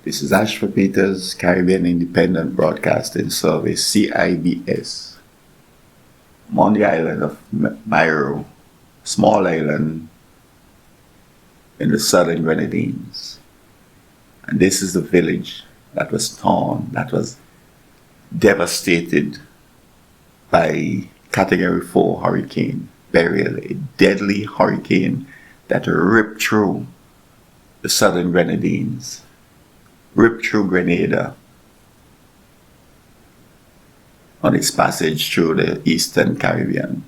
This is Ashford Peters, Caribbean Independent Broadcasting Service, CIBS. I'm on the island of Mayreau, small island in the Southern Grenadines. And this is the village that was torn, that was devastated by Category 4 hurricane Beryl, a deadly hurricane that ripped through the Southern Grenadines, ripped through Grenada on its passage through the Eastern Caribbean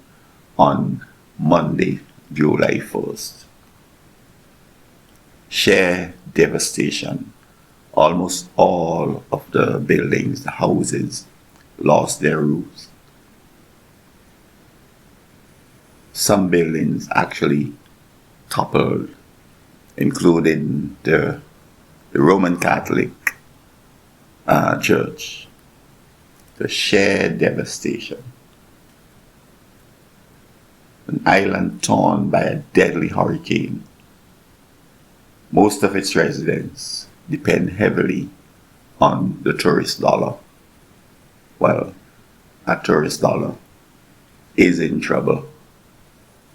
on Monday, July 1st. Sheer devastation. Almost all of the buildings, the houses, lost their roofs. Some buildings actually toppled, including the Roman Catholic church. The sheer devastation. An island torn by a deadly hurricane. Most of its residents depend heavily on the tourist dollar. Well, a tourist dollar is in trouble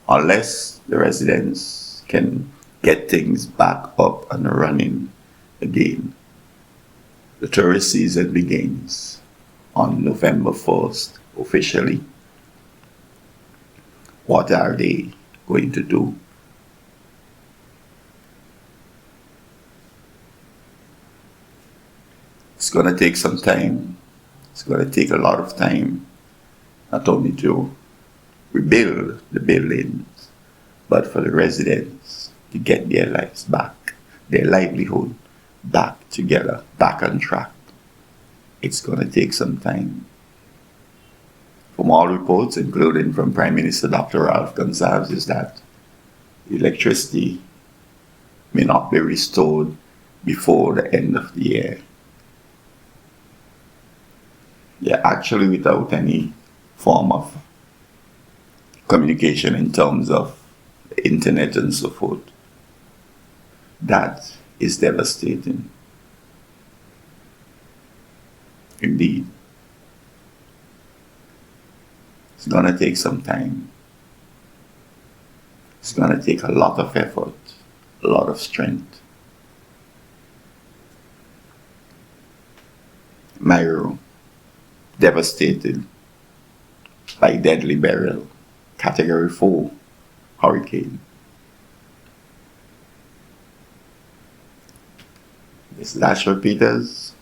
unless the residents can get things back up and running again. The tourist season begins on November 1st officially. What are they going to do? It's going to take some time. It's going to take a lot of time, not only to rebuild the buildings, but for the residents to get their lives back, their livelihood back together, back on track. It's going to take some time. From all reports, including from Prime Minister Dr. Ralph Gonsalves, is that electricity may not be restored before the end of the year. They're actually without any form of communication in terms of the internet and so forth. That is devastating. Indeed. It's going to take some time. It's going to take a lot of effort, a lot of strength. Mayreau, devastated by deadly Beryl, Category 4 hurricane. This is Ashford Peters,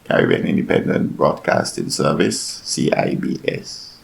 Caribbean Independent Broadcasting Service, CIBS.